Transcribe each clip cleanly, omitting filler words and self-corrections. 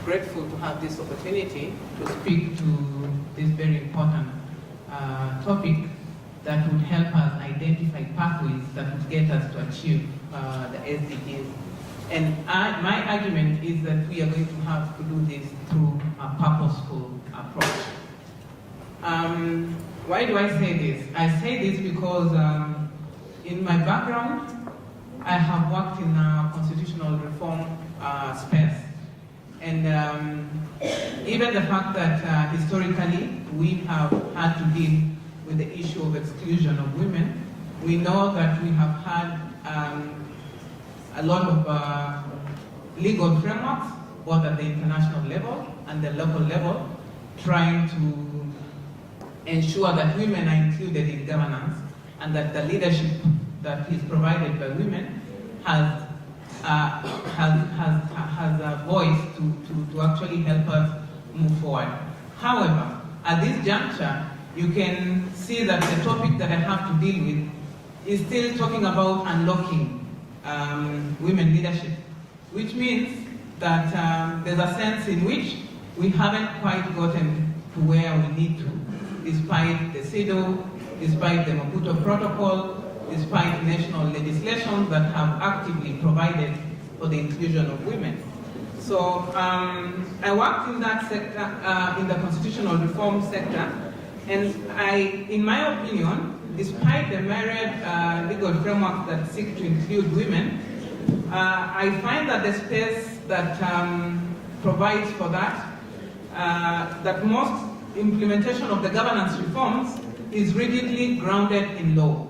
grateful to have this opportunity to speak to this very important topic that would help us identify pathways that would get us to achieve the SDGs. And my argument is that we are going to have to do this through a purposeful approach. Why do I say this? I say this because in my background, I have worked in a constitutional reform space. And even the fact that historically we have had to deal with the issue of exclusion of women, we know that we have had a lot of legal frameworks, both at the international level and the local level, trying to ensure that women are included in governance and that the leadership that is provided by women has a voice to actually help us move forward. However, at this juncture, you can see that the topic that I have to deal with is still talking about unlocking women leadership, which means that there's a sense in which we haven't quite gotten to where we need to, despite the CEDAW, despite the Maputo Protocol, despite national legislation that have actively provided for the inclusion of women. So I worked in that sector, in the constitutional reform sector, and in my opinion, despite the myriad legal frameworks that seek to include women, I find that the space that provides for that, that most implementation of the governance reforms is rigidly grounded in law.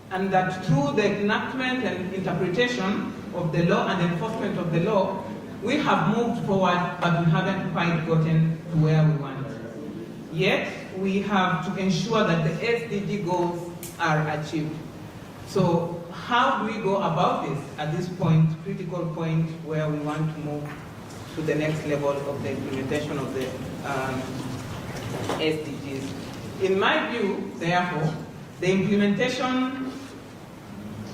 And that through the enactment and interpretation of the law and enforcement of the law, we have moved forward, but we haven't quite gotten to where we want. Yet, we have to ensure that the SDG goals are achieved. So how do we go about this at this point, critical point, where we want to move to the next level of the implementation of the SDGs? In my view, therefore, the implementation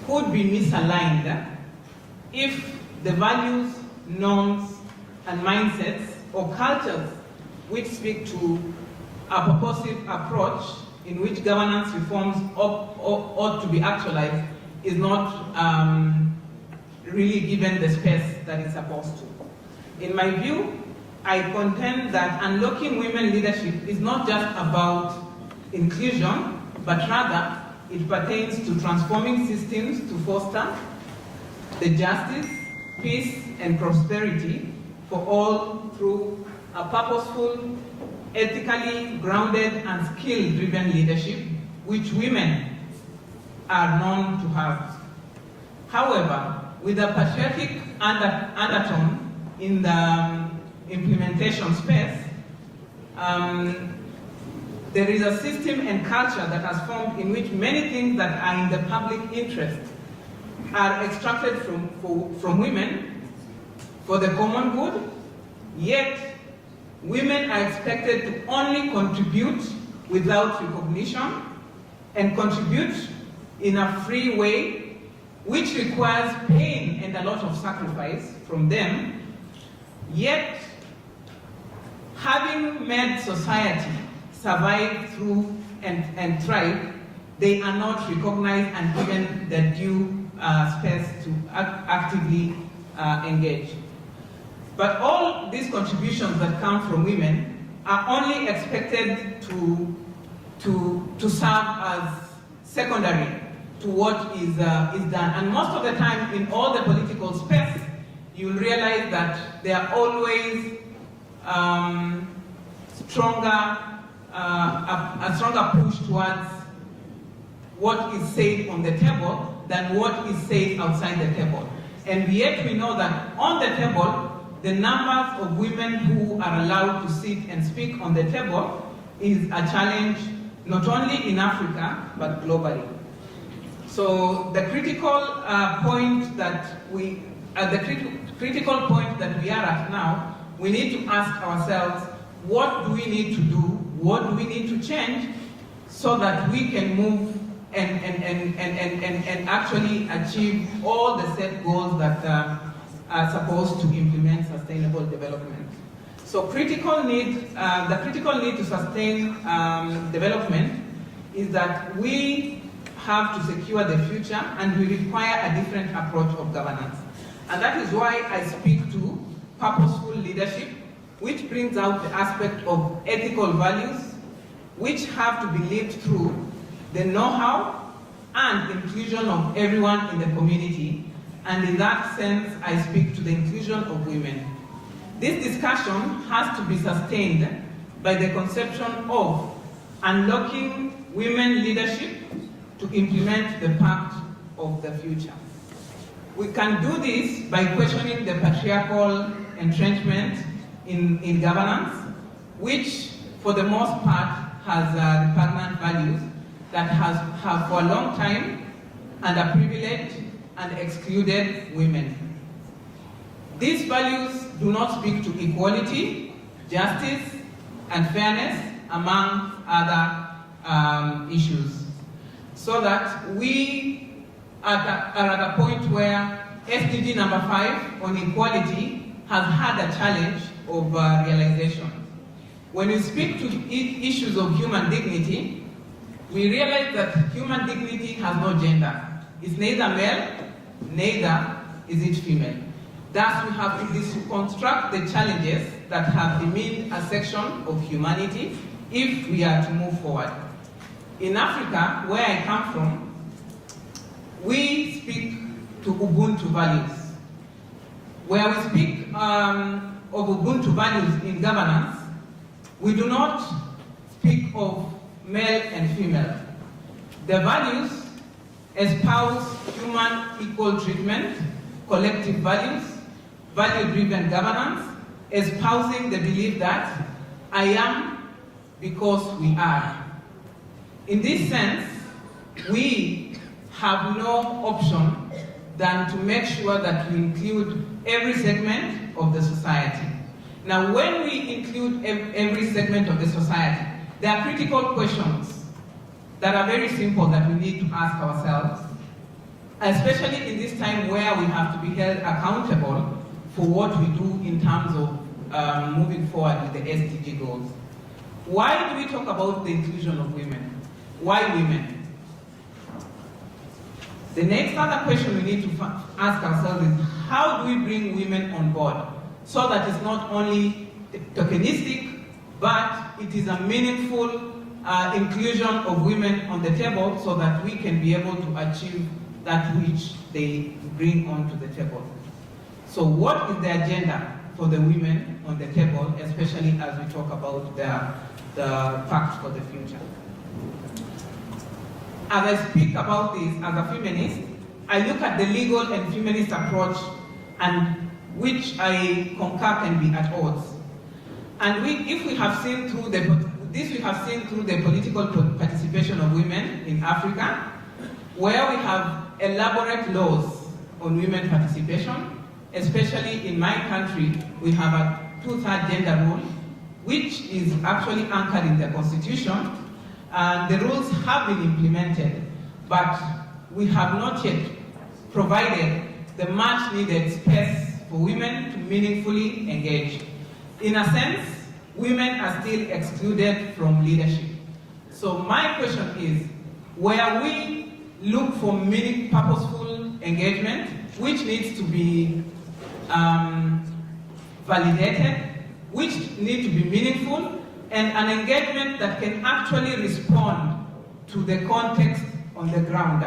could be misaligned if the values, norms, and mindsets or cultures which speak to a purposive approach in which governance reforms ought to be actualized is not really given the space that it's supposed to. In my view, I contend that unlocking women leadership is not just about inclusion, but rather it pertains to transforming systems to foster the justice, peace, and prosperity for all through a purposeful, ethically grounded, and skill-driven leadership, which women are known to have. However, with a patriotic undertone in the implementation space, there is a system and culture that has formed in which many things that are in the public interest are extracted from women for the common good, yet women are expected to only contribute without recognition and contribute in a free way, which requires pain and a lot of sacrifice from them, yet having made society survive through and thrive, they are not recognized and given the due space to actively engage. But all these contributions that come from women are only expected to serve as secondary to what is done. And most of the time in all the political space, you'll realize that there are always a stronger push towards what is said on the table than what is said outside the table. And yet we know that on the table, the numbers of women who are allowed to sit and speak on the table is a challenge not only in Africa, but globally. So the critical point that we are at now, we need to ask ourselves, what do we need to do? What do we need to change so that we can move and actually achieve all the set goals that are supposed to implement sustainable development. So the critical need to sustain development is that we have to secure the future, and we require a different approach of governance. And that is why I speak to purposeful leadership, which brings out the aspect of ethical values, which have to be lived through the know-how and inclusion of everyone in the community. And in that sense, I speak to the inclusion of women. This discussion has to be sustained by the conception of unlocking women leadership to implement the Pact of the future. We can do this by questioning the patriarchal entrenchment in governance, which for the most part has repugnant values that have for a long time underprivileged and excluded women. These values do not speak to equality, justice, and fairness, among other issues. So that we are at a point where SDG number 5 on equality has had a challenge of realization. When we speak to issues of human dignity, we realize that human dignity has no gender. It's neither male, neither is it female. Thus, we have to deconstruct the challenges that have demeaned a section of humanity if we are to move forward. In Africa, where I come from, we speak to Ubuntu values. Where we speak of Ubuntu values in governance, we do not speak of male and female. The values espouse human equal treatment, collective values, value-driven governance, espousing the belief that I am because we are. In this sense, we have no option than to make sure that we include every segment of the society. Now, when we include every segment of the society, there are critical questions that are very simple that we need to ask ourselves, especially in this time where we have to be held accountable for what we do in terms of moving forward with the SDG goals. Why do we talk about the inclusion of women? Why women? The next other question we need to ask ourselves is, how do we bring women on board so that it's not only tokenistic, but it is a meaningful inclusion of women on the table so that we can be able to achieve that which they bring onto the table. So what is the agenda for the women on the table, especially as we talk about the Pact for the Future? As I speak about this as a feminist, I look at the legal and feminist approach, and which I concur can be at odds. And if we have seen through we have seen through the political participation of women in Africa, where we have elaborate laws on women participation. Especially in my country, we have a 2/3 gender rule, which is actually anchored in the Constitution. And the rules have been implemented, but we have not yet provided the much needed space for women to meaningfully engage. In a sense, women are still excluded from leadership. So my question is, where we look for purposeful engagement, which needs to be validated, which need to be meaningful, and an engagement that can actually respond to the context on the ground,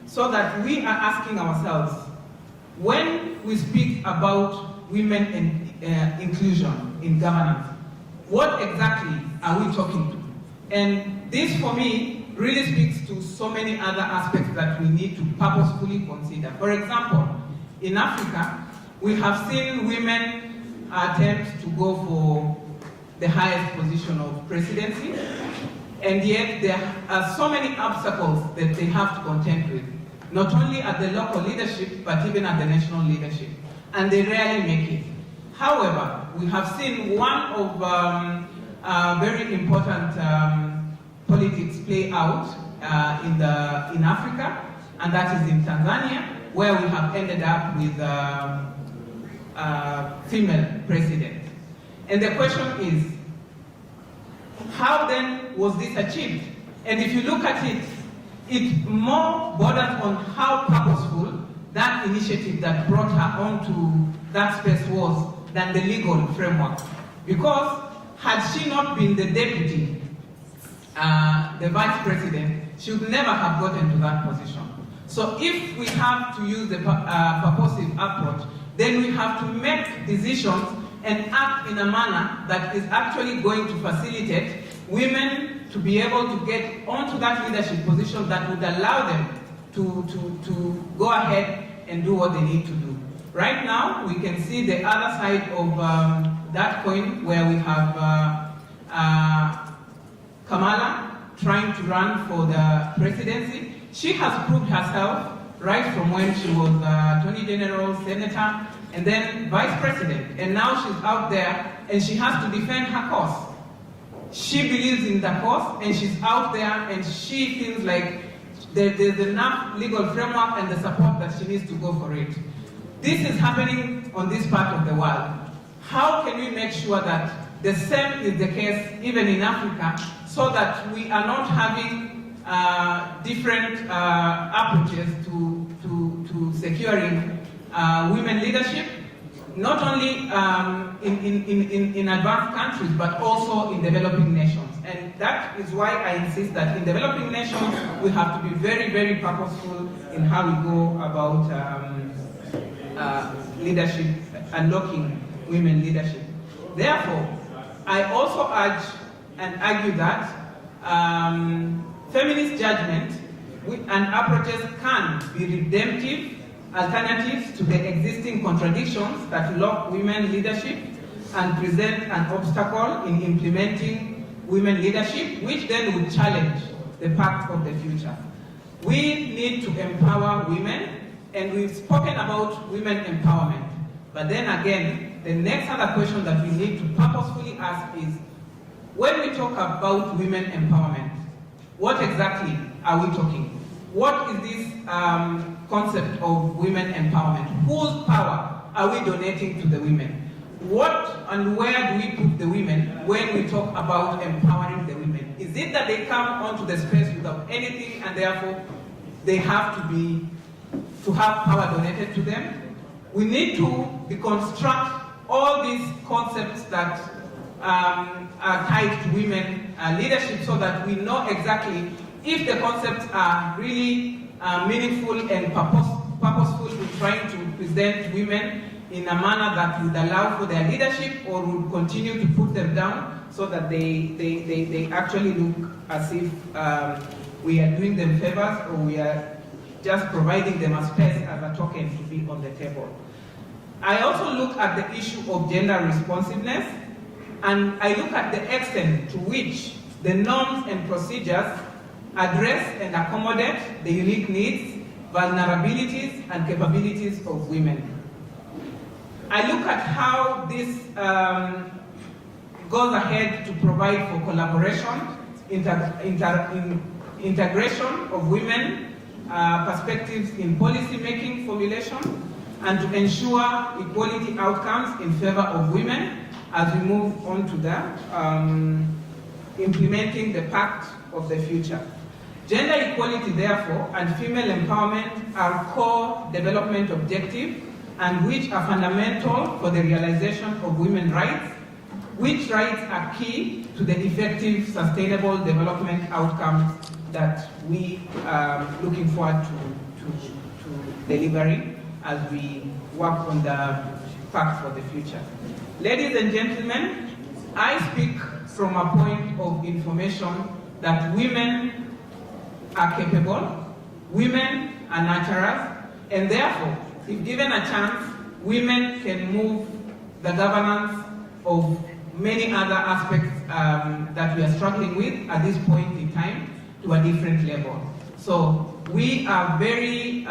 so that we are asking ourselves, when we speak about women and inclusion in governance, what exactly are we talking to? And this, for me, really speaks to so many other aspects that we need to purposefully consider. For example, in Africa, we have seen women attempt to go for the highest position of presidency, and yet there are so many obstacles that they have to contend with, not only at the local leadership, but even at the national leadership, and they rarely make it. However, we have seen one of very important politics play out in Africa, and that is in Tanzania, where we have ended up with female president. And the question is, how then was this achieved? And if you look at it, it more borders on how purposeful that initiative that brought her onto that space was than the legal framework. Because had she not been the deputy, the vice president, she would never have gotten to that position. So if we have to use the purposive approach, then we have to make decisions and act in a manner that is actually going to facilitate women to be able to get onto that leadership position that would allow them to go ahead and do what they need to do. Right now, we can see the other side of that coin, where we have Kamala trying to run for the presidency. She has proved herself right from when she was Attorney General, Senator, and then Vice President. And now she's out there and she has to defend her cause. She believes in the cause and she's out there and she feels like there's enough legal framework and the support that she needs to go for it. This is happening on this part of the world. How can we make sure that the same is the case even in Africa, so that we are not having different approaches to securing women leadership, not only in advanced countries, but also in developing nations. And that is why I insist that in developing nations, we have to be very, very purposeful in how we go about leadership, unlocking women leadership. Therefore, I also urge and argue that feminist judgment and approaches can be redemptive alternatives to the existing contradictions that block women leadership and present an obstacle in implementing women leadership, which then would challenge the path of the future. We need to empower women, and we've spoken about women empowerment. But then again, the next other question that we need to purposefully ask is, when we talk about women empowerment, what exactly are we talking? What is this concept of women empowerment? Whose power are we donating to the women? What and where do we put the women when we talk about empowering the women? Is it that they come onto the space without anything and therefore they have to have power donated to them? We need to deconstruct all these concepts that are tied to women leadership, so that we know exactly if the concepts are really meaningful and purposeful in trying to present women in a manner that would allow for their leadership, or would continue to put them down so that they actually look as if we are doing them favors, or we are just providing them a space as a token to be on the table. I also look at the issue of gender responsiveness, and I look at the extent to which the norms and procedures address and accommodate the unique needs, vulnerabilities, and capabilities of women. I look at how this goes ahead to provide for collaboration, integration of women perspectives in policy-making formulation, and to ensure equality outcomes in favor of women as we move on to the implementing the Pact of the future. Gender equality, therefore, and female empowerment are core development objectives, and which are fundamental for the realization of women's rights, which rights are key to the effective, sustainable development outcomes that we are looking forward to delivering as we work on the Pact for the future. Ladies and gentlemen, I speak from a point of information that women are capable, women are nurturers, and therefore, if given a chance, women can move the governance of many other aspects that we are struggling with at this point in time to a different level. So we are very,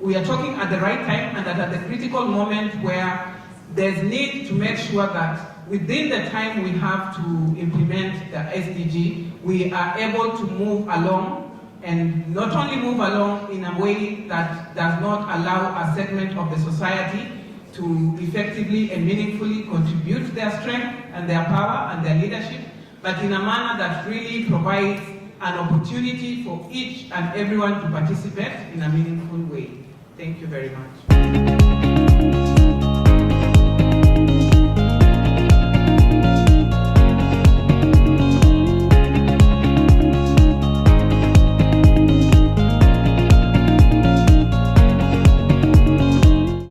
we are talking at the right time and at the critical moment where there's need to make sure that within the time we have to implement the SDG, we are able to move along, and not only move along in a way that does not allow a segment of the society to effectively and meaningfully contribute their strength and their power and their leadership, but in a manner that really provides an opportunity for each and everyone to participate in a meaningful way. Thank you very much.